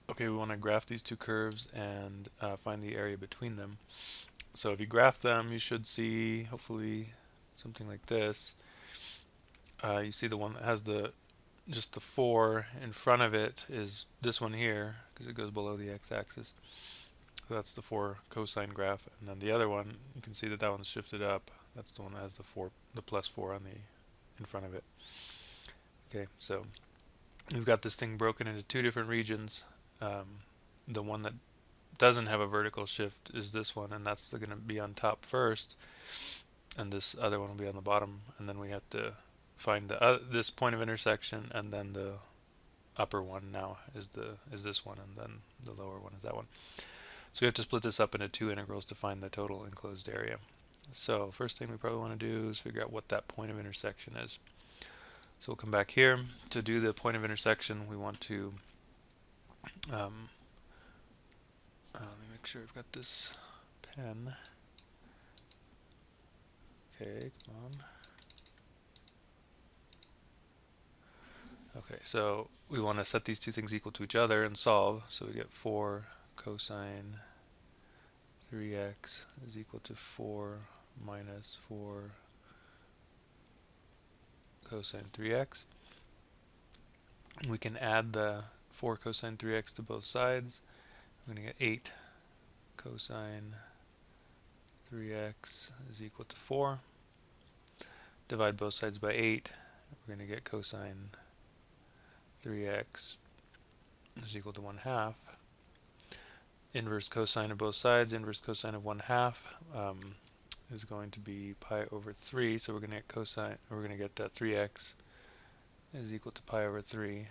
Okay, we want to graph these two curves and find the area between them. So if you graph them, you should see, hopefully, something like this. You see the one that has just the 4 in front of it is this one here, because it goes below the x-axis. So that's the 4 cosine graph. And then the other one, you can see that that one's shifted up. That's the one that has the plus 4 on the in front of it. Okay, so we've got this thing broken into two different regions. The one that doesn't have a vertical shift is this one, and that's going to be on top first, and this other one will be on the bottom, and then we have to find this point of intersection, and then the upper one now is this one, and then the lower one is that one. So we have to split this up into two integrals to find the total enclosed area. So first thing we probably want to do is figure out what that point of intersection is. So we'll come back here. To do the point of intersection, we want to let me make sure I've got this pen. Okay, come on. Okay, so we want to set these two things equal to each other and solve. So we get 4 cosine 3x is equal to 4 minus 4 cosine 3x. We can add the 4 cosine 3x to both sides. We're going to get 8 cosine 3x is equal to 4. Divide both sides by 8. We're going to get cosine 3x is equal to 1/2. Inverse cosine of both sides, inverse cosine of 1/2 is going to be pi over 3. So we're going to get cosine, we're going to get that 3x is equal to pi over 3.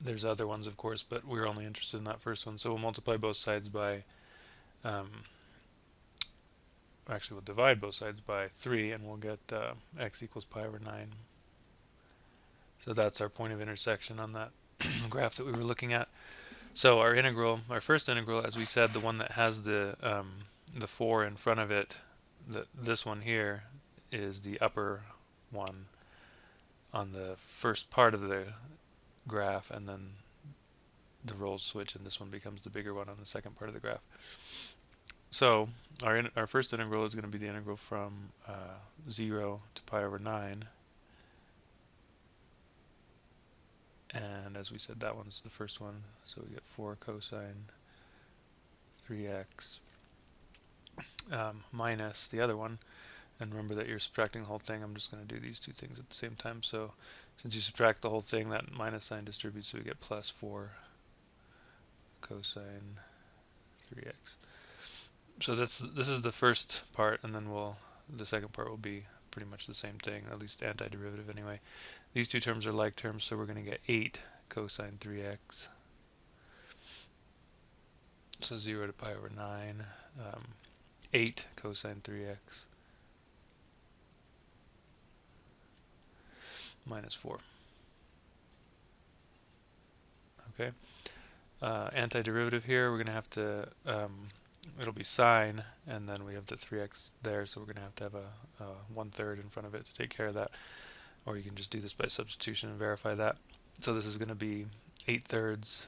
There's other ones, of course, but we're only interested in that first one. So we'll multiply both sides by, actually we'll divide both sides by 3, and we'll get x equals pi over 9. So that's our point of intersection on that graph that we were looking at. So our integral, our first integral, as we said, the one that has the 4 in front of it, this one here is the upper one on the first part of the graph, and then the roles switch and this one becomes the bigger one on the second part of the graph. So our first integral is going to be the integral from 0 to pi over 9. And as we said, that one's the first one. So we get 4 cosine 3x minus the other one. And remember that you're subtracting the whole thing. I'm just going to do these two things at the same time. So since you subtract the whole thing, that minus sign distributes, so we get plus 4 cosine 3x. So this is the first part, and then the second part will be pretty much the same thing, at least antiderivative anyway. These two terms are like terms, so we're going to get 8 cosine 3x. So 0 to pi over 9, 8 cosine 3x minus 4. Okay. Antiderivative here, we're going to have to, it'll be sine, and then we have the 3x there, so we're going to have a 1/3 in front of it to take care of that. Or you can just do this by substitution and verify that. So this is going to be 8/3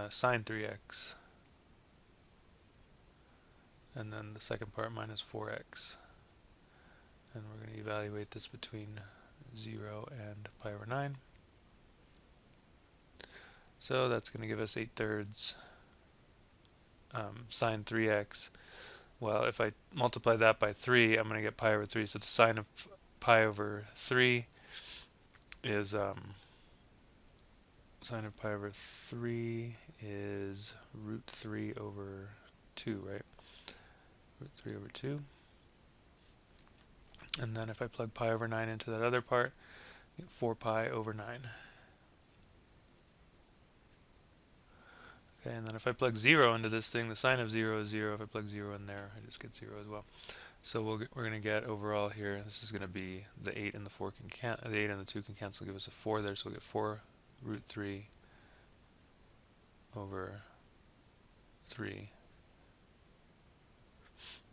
sine 3x, and then the second part minus 4x. And we're going to evaluate this between 0 and pi over 9. So that's going to give us 8/3 sine 3x. Well, if I multiply that by 3, I'm going to get pi over 3. So the sine of pi over 3 is sine of pi over 3 is root 3 over 2, right? Root 3 over 2. And then if I plug pi over 9 into that other part, I get 4 pi over 9. Okay, and then if I plug 0 into this thing, the sine of 0 is 0. If I plug 0 in there, I just get 0 as well. So we're going to get overall here, this is going to be the 8 and the 4 the 8 and the 2 can cancel, give us a 4 there, so we'll get 4 root 3 over 3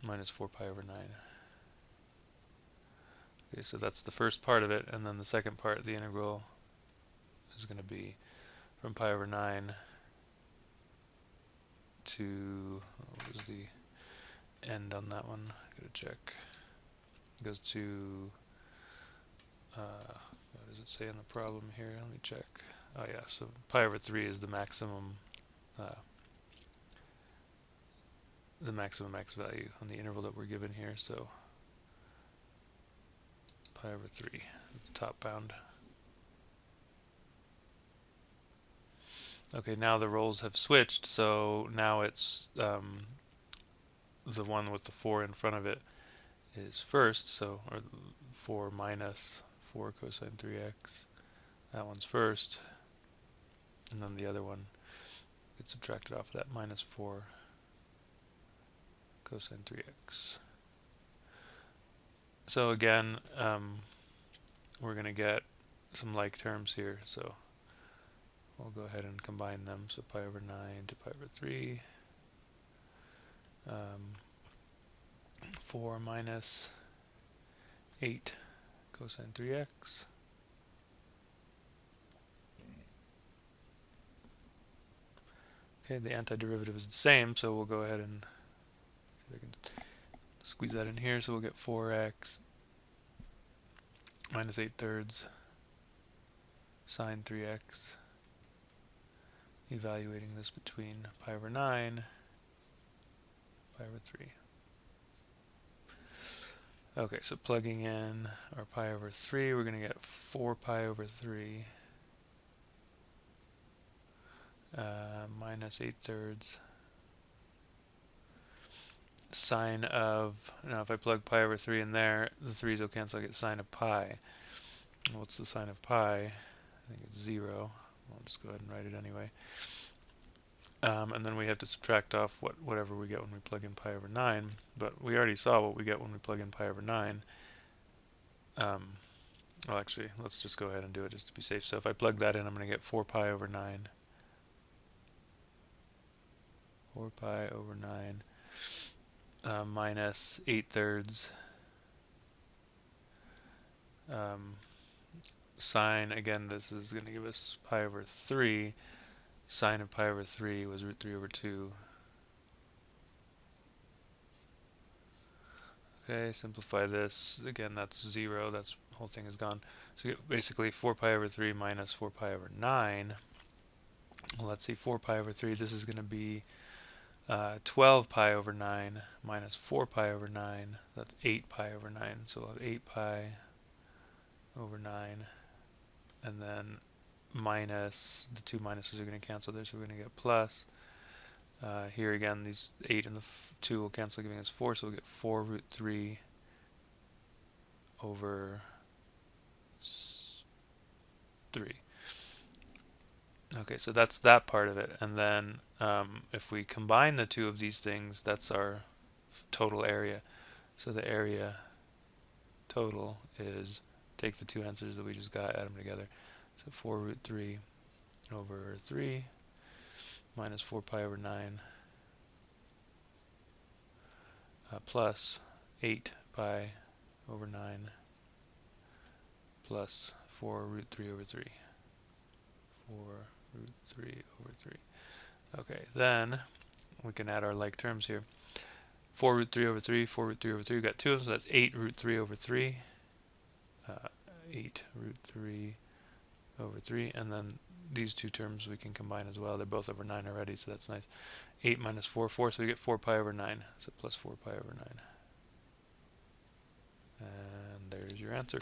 minus 4 pi over 9. Okay, so that's the first part of it, and then the second part, the integral, is going to be from pi over 9 to, what was the end on that one? Gotta check. It goes to, what does it say in the problem here? Let me check. Oh yeah, so pi over 3 is the maximum x value on the interval that we're given here, so pi over 3 is the top bound. Okay, now the roles have switched, so now it's the one with the 4 in front of it is first, so or 4 minus 4 cosine 3x. That one's first, and then the other one gets subtracted off of that, minus 4 cosine 3x. So again, we're going to get some like terms here, so we'll go ahead and combine them. So pi over 9 to pi over 3. 4 minus 8 cosine 3x. Okay, the antiderivative is the same, so we'll go ahead and see if I can squeeze that in here. So we'll get 4x minus 8 thirds sine 3x. Evaluating this between pi over 9, pi over 3. Okay, so plugging in our pi over 3, we're going to get 4 pi over 3 minus 8 thirds sine of, now if I plug pi over 3 in there, the 3's will cancel, I get sine of pi. What's the sine of pi? I think it's 0. I'll just go ahead and write it anyway. And then we have to subtract off whatever we get when we plug in pi over 9, but we already saw what we get when we plug in pi over 9. Well, actually, let's just go ahead and do it just to be safe. So if I plug that in, I'm going to get 4 pi over 9. 4 pi over 9 minus 8 thirds sine, again, this is going to give us pi over 3. Sine of pi over 3 was root 3 over 2. Okay, simplify this. Again, that's 0. That's the whole thing is gone. So you get basically 4 pi over 3 minus 4 pi over 9. Well, let's see, 4 pi over 3, this is going to be 12 pi over 9 minus 4 pi over 9. That's 8 pi over 9. So we'll have 8 pi over 9. And then minus, the two minuses are going to cancel there, so we're going to get plus. Here again, these 8 and the 2 will cancel, giving us 4, so we'll get 4 root 3 over 3. Okay, so that's that part of it. And then if we combine the two of these things, that's our total area. So the area total is, take the two answers that we just got, add them together. So 4 root 3 over 3 minus 4 pi over 9 plus 8 pi over 9 plus 4 root 3 over 3. 4 root 3 over 3. Okay, then we can add our like terms here. 4 root 3 over 3, 4 root 3 over 3, we've got 2 of them, so that's 8 root 3 over 3. 8 root 3 over 3, and then these two terms we can combine as well. They're both over 9 already, so that's nice. 8 minus 4, 4, so we get 4 pi over 9, so plus 4 pi over 9. And there's your answer.